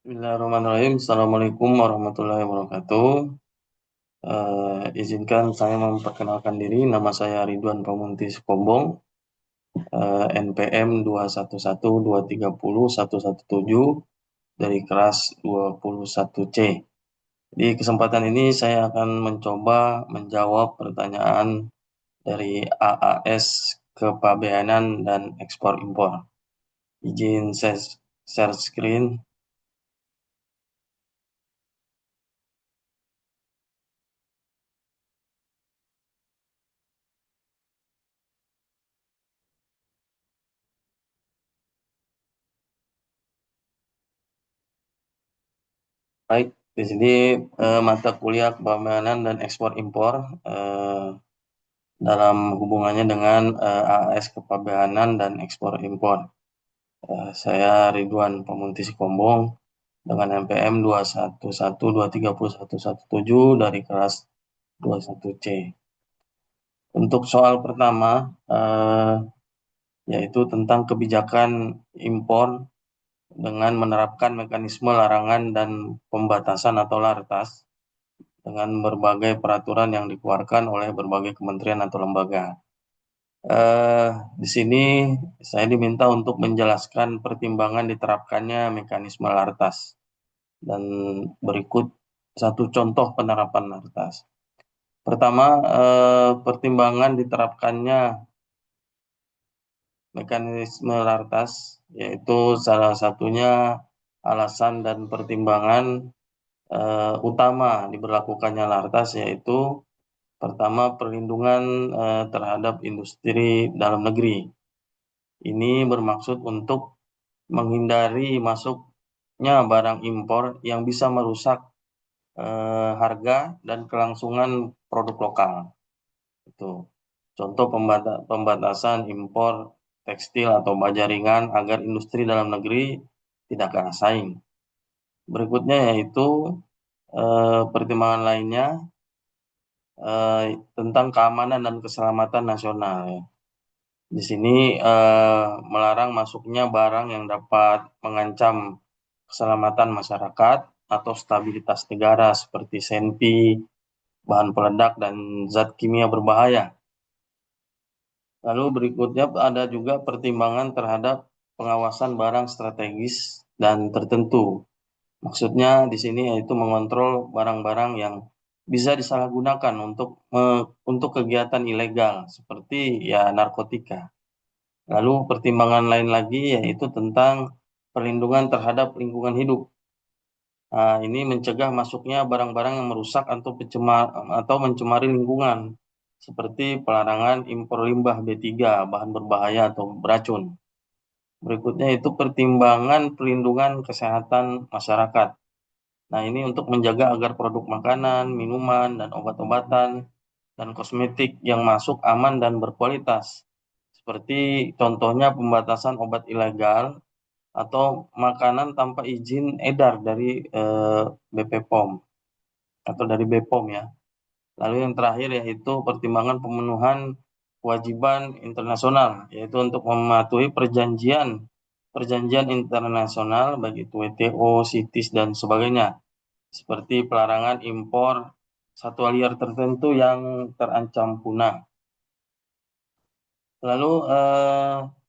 Bismillahirrahmanirrahim. Assalamualaikum warahmatullahi wabarakatuh. Izinkan saya memperkenalkan diri. Nama saya Ridwan Pamunti Sukombong, NPM 211230117 dari kelas 21C. Di kesempatan ini saya akan mencoba menjawab pertanyaan dari AAS kepabeanan dan ekspor impor. Izin saya share screen. Baik, di sini mata kuliah kepabeanan dan ekspor impor dalam hubungannya dengan AAS kepabeanan dan ekspor impor. Saya Ridwan Pamunti Sikombong dengan NPM 211230117 dari kelas 21C. Untuk soal pertama yaitu tentang kebijakan impor dengan menerapkan mekanisme larangan dan pembatasan atau LARTAS dengan berbagai peraturan yang dikeluarkan oleh berbagai kementerian atau lembaga. Di sini saya diminta untuk menjelaskan pertimbangan diterapkannya mekanisme LARTAS dan berikut satu contoh penerapan LARTAS. Pertama, pertimbangan diterapkannya mekanisme LARTAS yaitu salah satunya alasan dan pertimbangan utama diberlakukannya LARTAS yaitu pertama, perlindungan terhadap industri dalam negeri. Ini bermaksud untuk menghindari masuknya barang impor yang bisa merusak harga dan kelangsungan produk lokal. Itu contoh pembatasan impor tekstil atau baja ringan agar industri dalam negeri tidak kalah saing. Berikutnya yaitu pertimbangan lainnya tentang keamanan dan keselamatan nasional. Di sini melarang masuknya barang yang dapat mengancam keselamatan masyarakat atau stabilitas negara seperti senpi, bahan peledak, dan zat kimia berbahaya. Lalu berikutnya ada juga pertimbangan terhadap pengawasan barang strategis dan tertentu. Maksudnya di sini yaitu mengontrol barang-barang yang bisa disalahgunakan untuk kegiatan ilegal seperti ya narkotika. Lalu pertimbangan lain lagi yaitu tentang perlindungan terhadap lingkungan hidup. Nah, ini mencegah masuknya barang-barang yang merusak atau mencemari lingkungan, seperti pelarangan impor limbah B3, bahan berbahaya atau beracun. Berikutnya itu pertimbangan perlindungan kesehatan masyarakat. Nah, ini untuk menjaga agar produk makanan, minuman, dan obat-obatan dan kosmetik yang masuk aman dan berkualitas. Seperti contohnya pembatasan obat ilegal atau makanan tanpa izin edar dari BPOM atau dari BPOM ya. Lalu yang terakhir yaitu pertimbangan pemenuhan kewajiban internasional, yaitu untuk mematuhi perjanjian internasional baik itu WTO, CITES dan sebagainya, seperti pelarangan impor satwa liar tertentu yang terancam punah. Lalu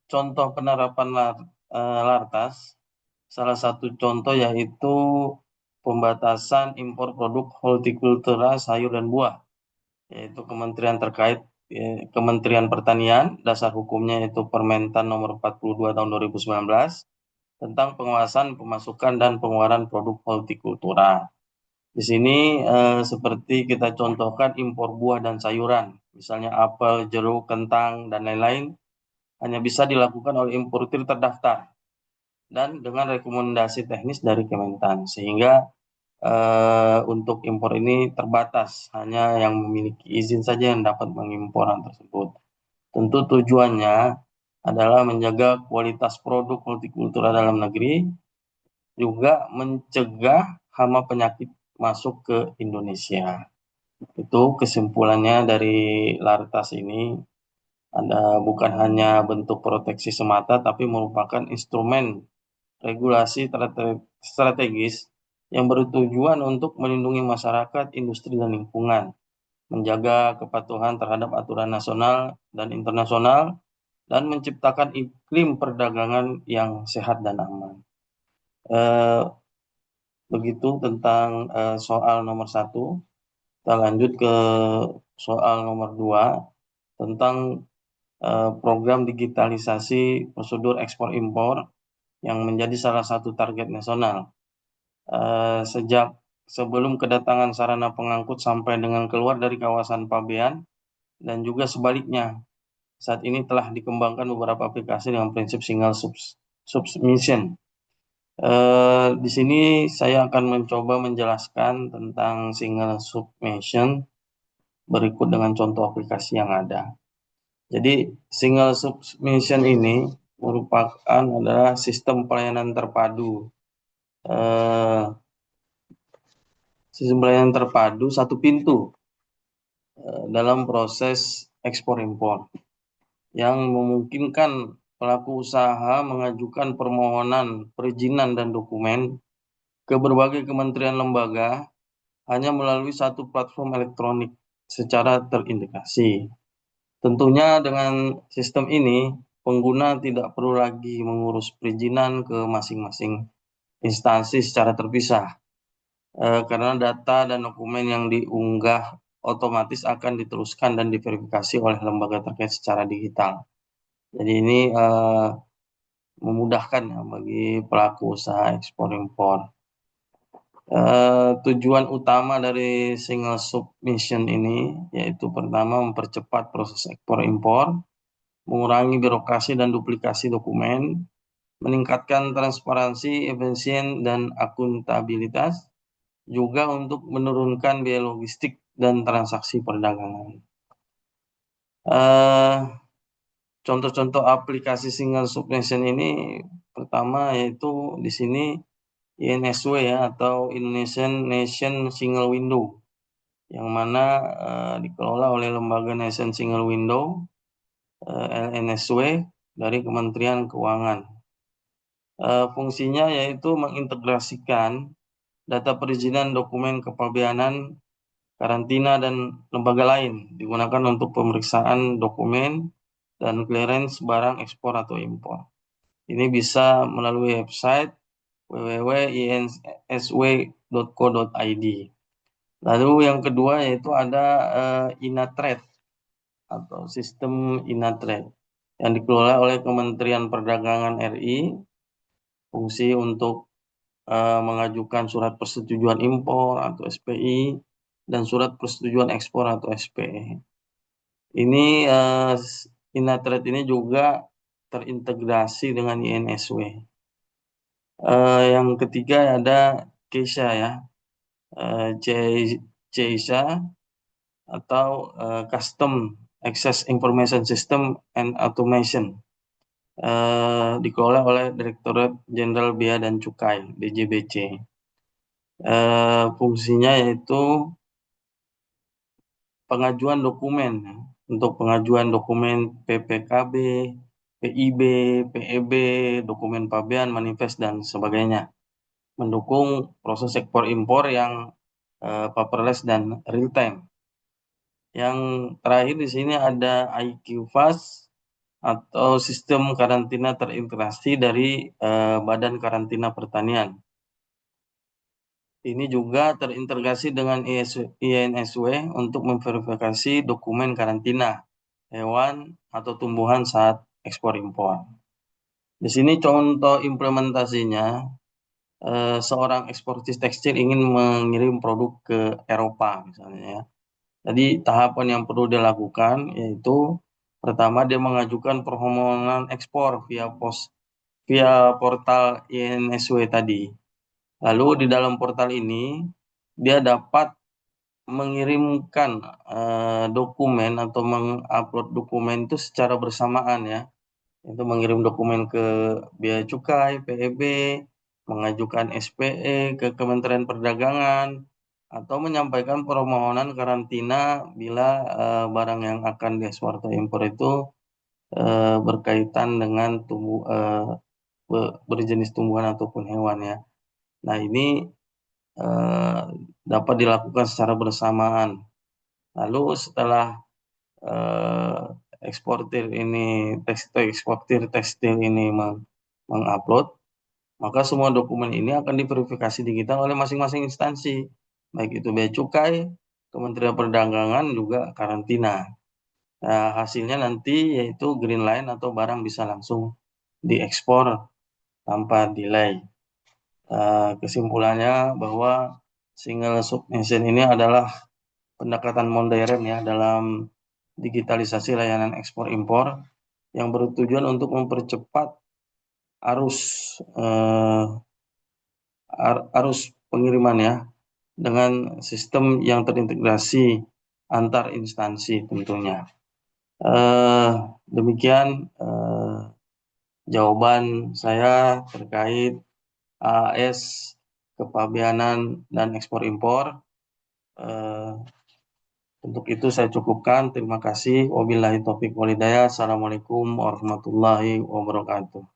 contoh penerapan LARTAS, salah satu contoh yaitu pembatasan impor produk hortikultura sayur dan buah, yaitu kementerian terkait Kementerian Pertanian, dasar hukumnya yaitu Permentan nomor 42 tahun 2019 tentang pengawasan pemasukan dan pengeluaran produk hortikultura. Di sini seperti kita contohkan impor buah dan sayuran, misalnya apel, jeruk, kentang, dan lain-lain, hanya bisa dilakukan oleh importir terdaftar dan dengan rekomendasi teknis dari Kementan, sehingga untuk impor ini terbatas, hanya yang memiliki izin saja yang dapat mengimpor hal tersebut. Tentu tujuannya adalah menjaga kualitas produk hortikultura dalam negeri, juga mencegah hama penyakit masuk ke Indonesia. Itu kesimpulannya dari LARTAS ini. Ada bukan hanya bentuk proteksi semata, tapi merupakan instrumen regulasi strategis yang bertujuan untuk melindungi masyarakat, industri, dan lingkungan, menjaga kepatuhan terhadap aturan nasional dan internasional, dan menciptakan iklim perdagangan yang sehat dan aman. Eh, Begitu tentang soal nomor 1. Kita lanjut ke soal nomor 2 tentang program digitalisasi prosedur ekspor impor yang menjadi salah satu target nasional. Sejak sebelum kedatangan sarana pengangkut sampai dengan keluar dari kawasan pabean dan juga sebaliknya, saat ini telah dikembangkan beberapa aplikasi dengan prinsip single submission. Di sini saya akan mencoba menjelaskan tentang single submission berikut dengan contoh aplikasi yang ada. Jadi single submission ini merupakan adalah sistem pelayanan terpadu. Sistem pelayanan terpadu satu pintu dalam proses ekspor impor yang memungkinkan pelaku usaha mengajukan permohonan perizinan dan dokumen ke berbagai kementerian lembaga hanya melalui satu platform elektronik secara terintegrasi. Tentunya dengan sistem ini, pengguna tidak perlu lagi mengurus perizinan ke masing-masing instansi secara terpisah, karena data dan dokumen yang diunggah otomatis akan diteruskan dan diverifikasi oleh lembaga terkait secara digital. Jadi ini memudahkan ya bagi pelaku usaha ekspor impor. Tujuan utama dari single submission ini yaitu pertama mempercepat proses ekspor impor, mengurangi birokrasi dan duplikasi dokumen, meningkatkan transparansi, efisien, dan akuntabilitas, juga untuk menurunkan biaya logistik dan transaksi perdagangan. Contoh-contoh aplikasi single submission ini pertama yaitu di sini INSW ya, atau Indonesian Nation Single Window, yang mana dikelola oleh lembaga Nation Single Window LNSW dari Kementerian Keuangan. Fungsinya yaitu mengintegrasikan data perizinan, dokumen kepabeanan, karantina, dan lembaga lain digunakan untuk pemeriksaan dokumen dan clearance barang ekspor atau impor. Ini bisa melalui website www.insw.co.id. Lalu yang kedua yaitu ada INATRADE atau sistem INATRADE yang dikelola oleh Kementerian Perdagangan RI. Fungsi untuk mengajukan surat persetujuan impor atau SPI dan surat persetujuan ekspor atau SPE. Ini INATRADE ini juga terintegrasi dengan INSW. Yang ketiga ada CEISA ya, CEISA atau Custom Access Information System and Automation, dikelola oleh Direktorat Jenderal Bea dan Cukai (DJBC). Fungsinya yaitu pengajuan dokumen, untuk pengajuan dokumen PPKB, PIB, PEB, dokumen pabean, manifest, dan sebagainya, mendukung proses ekspor impor yang paperless dan real time. Yang terakhir di sini ada IQFAS atau sistem karantina terintegrasi dari Badan Karantina Pertanian. Ini juga terintegrasi dengan INSW untuk memverifikasi dokumen karantina hewan atau tumbuhan saat ekspor impor. Di sini contoh implementasinya, seorang eksportis tekstil ingin mengirim produk ke Eropa misalnya ya. Jadi tahapan yang perlu dilakukan yaitu pertama dia mengajukan permohonan ekspor via portal INSW tadi. Lalu di dalam portal ini dia dapat mengirimkan dokumen atau mengupload dokumen itu secara bersamaan ya. Itu mengirim dokumen ke Bea Cukai, PEB, mengajukan SPE ke Kementerian Perdagangan, atau menyampaikan permohonan karantina bila barang yang akan diekspor atau impor itu berkaitan dengan berjenis tumbuhan ataupun hewan ya. Nah, ini eh, dapat dilakukan secara bersamaan. Lalu setelah eh, eksportir tekstil ini mengupload, maka semua dokumen ini akan diverifikasi digital oleh masing-masing instansi, baik itu Bea Cukai, Kementerian Perdagangan, juga karantina. Nah, hasilnya nanti yaitu green line atau barang bisa langsung diekspor tanpa delay. Kesimpulannya bahwa single submission ini adalah pendekatan modern ya dalam digitalisasi layanan ekspor impor yang bertujuan untuk mempercepat arus eh, arus pengiriman ya dengan sistem yang terintegrasi antar instansi tentunya. Eh, Demikian jawaban saya terkait AAS kepabeanan dan ekspor impor. Eh, untuk itu saya cukupkan. Terima kasih. Wabillahi taufiq walhidayah. Assalamualaikum warahmatullahi wabarakatuh.